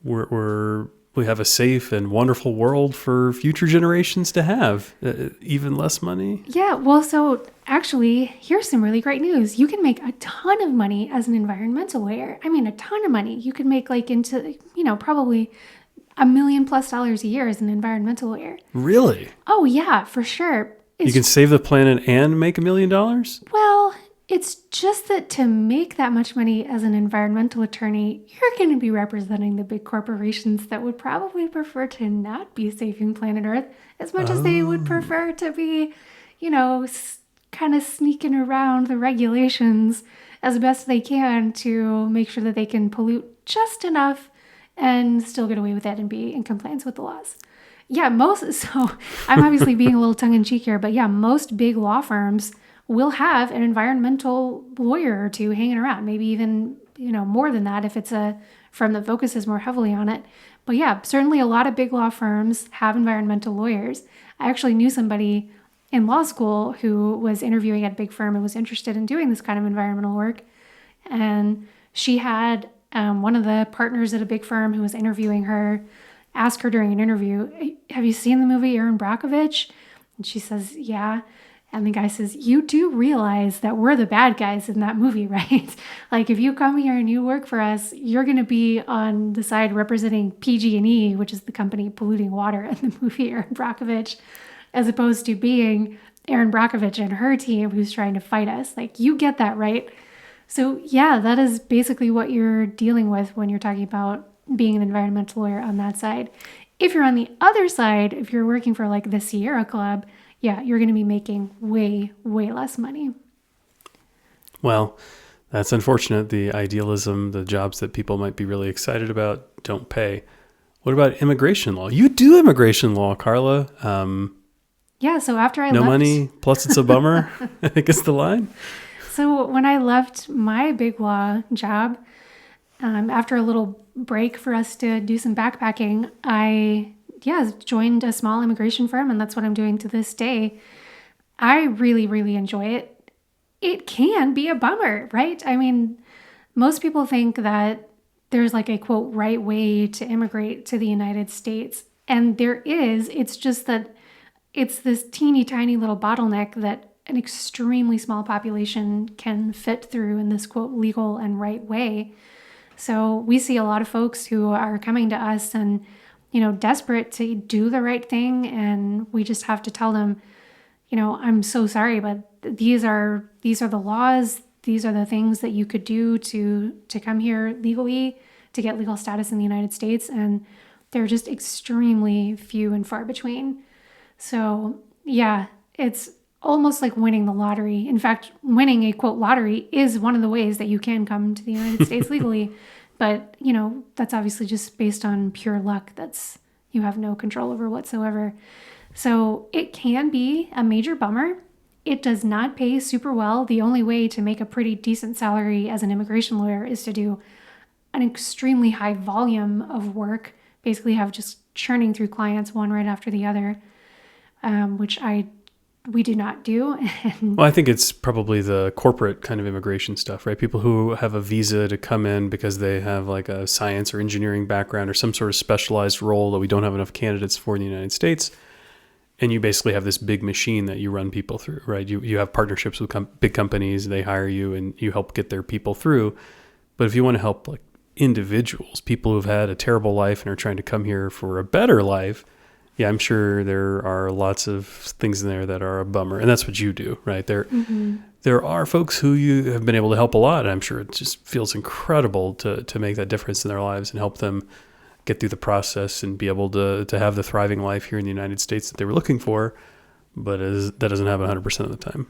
we have a safe and wonderful world for future generations to have. Even less money? Yeah, well, so actually, here's some really great news. You can make a ton of money as an environmental lawyer. A ton of money. You could make into, probably $1 million+ a year as an environmental lawyer. Really? Oh, yeah, for sure. You can save the planet and make $1 million? Well, it's just that to make that much money as an environmental attorney, you're going to be representing the big corporations that would probably prefer to not be saving planet Earth as much as they would prefer to be, kind of sneaking around the regulations as best they can to make sure that they can pollute just enough and still get away with it and be in compliance with the laws. Yeah, so I'm obviously being a little tongue-in-cheek here, but yeah, most big law firms will have an environmental lawyer or two hanging around, maybe even, more than that if it's a firm that focuses more heavily on it. But yeah, certainly a lot of big law firms have environmental lawyers. I actually knew somebody in law school who was interviewing at a big firm and was interested in doing this kind of environmental work. And she had one of the partners at a big firm who was interviewing her ask her during an interview, "Have you seen the movie Erin Brockovich?" And she says, "Yeah." And the guy says, you do realize that we're the bad guys in that movie, right? Like, if you come here and you work for us, you're going to be on the side representing PG&E, which is the company polluting water in the movie Erin Brockovich, as opposed to being Erin Brockovich and her team who's trying to fight us. Like, you get that, right? So yeah, that is basically what you're dealing with when you're talking about being an environmental lawyer on that side. If you're on the other side, if you're working for like the Sierra Club, yeah, you're going to be making way, way less money. Well, that's unfortunate. The idealism, the jobs that people might be really excited about don't pay. What about immigration law? You do immigration law, Carla. Yeah, so after I no left... money, plus it's a bummer, I think is the line. So when I left my big law job, after a little break for us to do some backpacking, I joined a small immigration firm, and that's what I'm doing to this day. I really, really enjoy it. It can be a bummer, right? I mean, most people think that there's like a, quote, right way to immigrate to the United States. And there is. It's just that it's this teeny tiny little bottleneck that an extremely small population can fit through in this, quote, legal and right way. So we see a lot of folks who are coming to us and, desperate to do the right thing. And we just have to tell them, I'm so sorry, but these are the laws. These are the things that you could do to come here legally, to get legal status in the United States. And they're just extremely few and far between. So yeah, it's almost like winning the lottery. In fact, winning a, quote, lottery is one of the ways that you can come to the United States legally. But, that's obviously just based on pure luck. You have no control over whatsoever. So it can be a major bummer. It does not pay super well. The only way to make a pretty decent salary as an immigration lawyer is to do an extremely high volume of work, basically have just churning through clients one right after the other, which we do not do. Well, I think it's probably the corporate kind of immigration stuff, right? People who have a visa to come in because they have like a science or engineering background or some sort of specialized role that we don't have enough candidates for in the United States. And you basically have this big machine that you run people through, right? You have partnerships with big companies, they hire you and you help get their people through. But if you want to help like individuals, people who've had a terrible life and are trying to come here for a better life, yeah, I'm sure there are lots of things in there that are a bummer. And that's what you do, right? There are folks who you have been able to help a lot. And I'm sure it just feels incredible to make that difference in their lives and help them get through the process and be able to have the thriving life here in the United States that they were looking for. But that doesn't happen 100% of the time.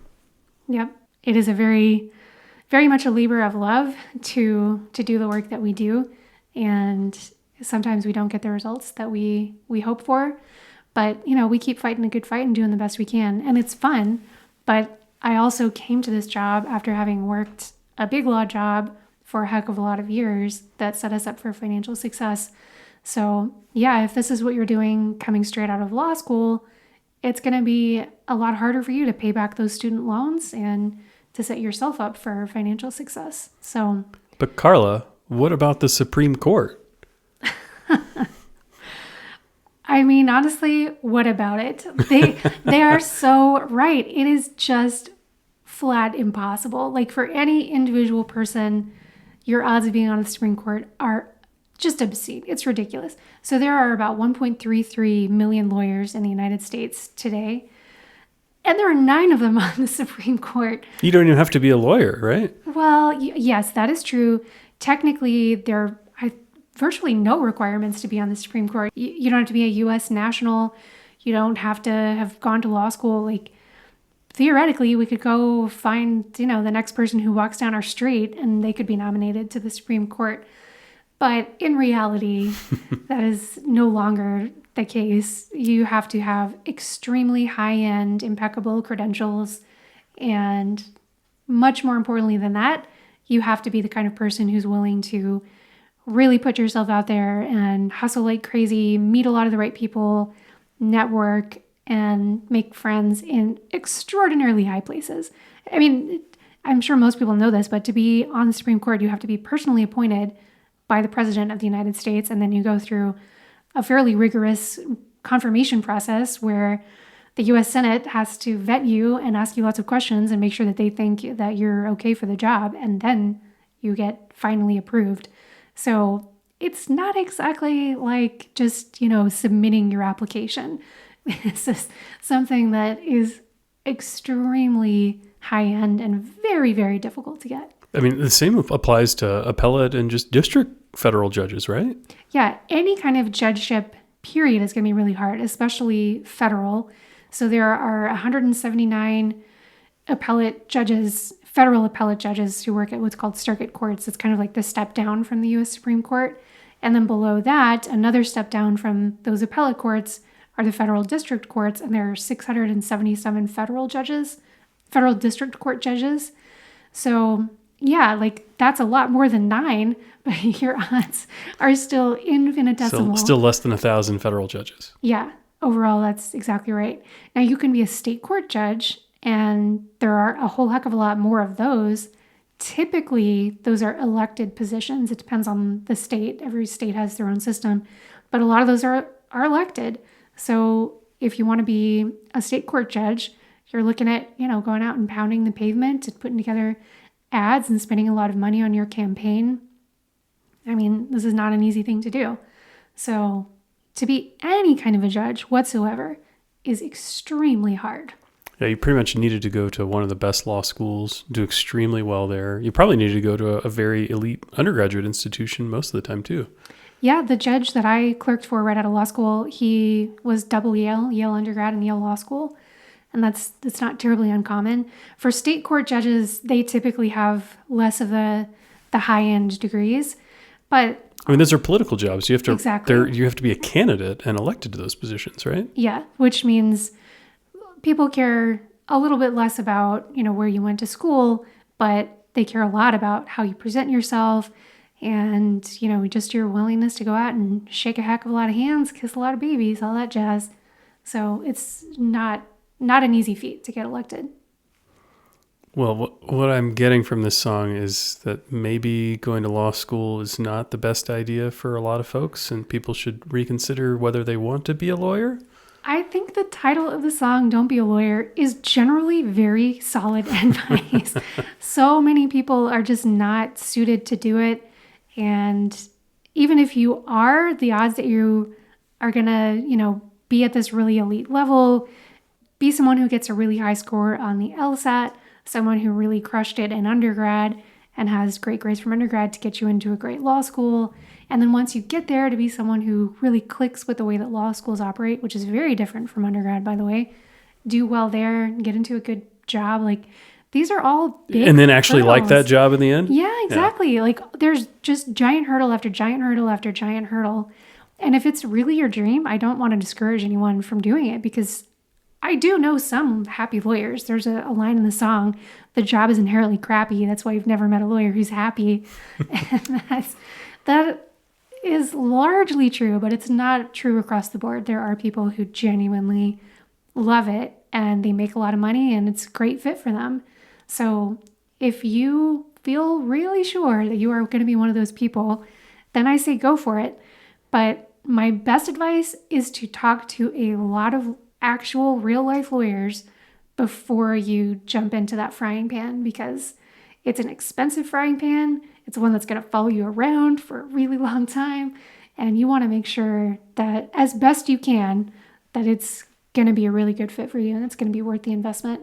Yep. It is a very, very much a labor of love to do the work that we do. And sometimes we don't get the results that we hope for. But, we keep fighting a good fight and doing the best we can. And it's fun. But I also came to this job after having worked a big law job for a heck of a lot of years that set us up for financial success. So yeah, if this is what you're doing coming straight out of law school, it's going to be a lot harder for you to pay back those student loans and to set yourself up for financial success. So, but Carla, what about the Supreme Court? I mean, honestly, what about it? They are so right. It is just flat impossible. Like for any individual person, your odds of being on the Supreme Court are just obscene. It's ridiculous. So there are about 1.33 million lawyers in the United States today, and there are 9 of them on the Supreme Court. You don't even have to be a lawyer, right? Well, yes, that is true. Technically, there are virtually no requirements to be on the Supreme Court. You don't have to be a U.S. national. You don't have to have gone to law school. Like, theoretically, we could go find, the next person who walks down our street and they could be nominated to the Supreme Court. But in reality, that is no longer the case. You have to have extremely high-end, impeccable credentials. And much more importantly than that, you have to be the kind of person who's willing to really put yourself out there and hustle like crazy, meet a lot of the right people, network, and make friends in extraordinarily high places. I mean, I'm sure most people know this, but to be on the Supreme Court, you have to be personally appointed by the President of the United States, and then you go through a fairly rigorous confirmation process where the U.S. Senate has to vet you and ask you lots of questions and make sure that they think that you're okay for the job, and then you get finally approved. So it's not exactly like just, submitting your application. This is something that is extremely high-end and very, very difficult to get. I mean, the same applies to appellate and just district federal judges, right? Yeah, any kind of judgeship period is going to be really hard, especially federal. So there are 179 appellate judges, federal appellate judges who work at what's called circuit courts. It's kind of like the step down from the U.S. Supreme Court. And then below that, another step down from those appellate courts are the federal district courts. And there are 677 federal district court judges. So yeah, that's a lot more than 9, but your odds are still infinitesimal. Still less than 1,000 federal judges. Yeah, overall, that's exactly right. Now, you can be a state court judge, and there are a whole heck of a lot more of those. Typically, those are elected positions. It depends on the state. Every state has their own system, but a lot of those are elected. So if you want to be a state court judge, you're looking at, going out and pounding the pavement and putting together ads and spending a lot of money on your campaign. I mean, this is not an easy thing to do. So to be any kind of a judge whatsoever is extremely hard. Yeah, you pretty much needed to go to one of the best law schools, do extremely well there. You probably needed to go to a very elite undergraduate institution most of the time too. Yeah, the judge that I clerked for right out of law school, he was double Yale undergrad and Yale Law School. And that's not terribly uncommon. For state court judges, they typically have less of the high-end degrees. But I mean, those are political jobs. You have to exactly. You have to be a candidate and elected to those positions, right? Yeah, which means people care a little bit less about, where you went to school, but they care a lot about how you present yourself and, just your willingness to go out and shake a heck of a lot of hands, kiss a lot of babies, all that jazz. So it's not an easy feat to get elected. Well, what I'm getting from this song is that maybe going to law school is not the best idea for a lot of folks, and people should reconsider whether they want to be a lawyer. I think the title of the song, Don't Be a Lawyer, is generally very solid advice. So many people are just not suited to do it. And even if you are, the odds that you are going to, be at this really elite level, be someone who gets a really high score on the LSAT, someone who really crushed it in undergrad and has great grades from undergrad to get you into a great law school. And then once you get there, to be someone who really clicks with the way that law schools operate, which is very different from undergrad, by the way, do well there, get into a good job. These are all big and then actually hurdles. like that job in the end? Yeah, exactly. Yeah. There's just giant hurdle after giant hurdle after giant hurdle. And if it's really your dream, I don't want to discourage anyone from doing it, because I do know some happy lawyers. There's a line in the song, the job is inherently crappy. That's why you've never met a lawyer who's happy. And that is largely true, but it's not true across the board. There are people who genuinely love it and they make a lot of money and it's a great fit for them. So if you feel really sure that you are going to be one of those people, then I say go for it. But my best advice is to talk to a lot of actual real life lawyers before you jump into that frying pan, because it's an expensive frying pan. It's one that's going to follow you around for a really long time. And you want to make sure that as best you can, that it's going to be a really good fit for you and it's going to be worth the investment.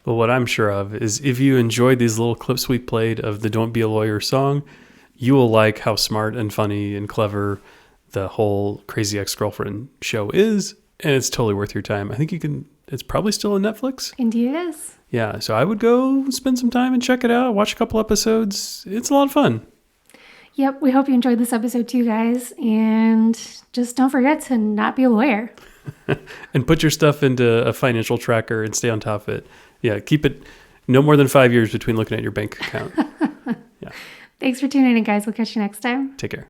Well, what I'm sure of is if you enjoyed these little clips we played of the Don't Be a Lawyer song, you will like how smart and funny and clever the whole Crazy Ex-Girlfriend show is. And it's totally worth your time. I think it's probably still on Netflix. Indeed it is. Yeah, so I would go spend some time and check it out, watch a couple episodes. It's a lot of fun. Yep, we hope you enjoyed this episode too, guys. And just don't forget to not be a lawyer. And put your stuff into a financial tracker and stay on top of it. Yeah, keep it no more than 5 years between looking at your bank account. Yeah. Thanks for tuning in, guys. We'll catch you next time. Take care.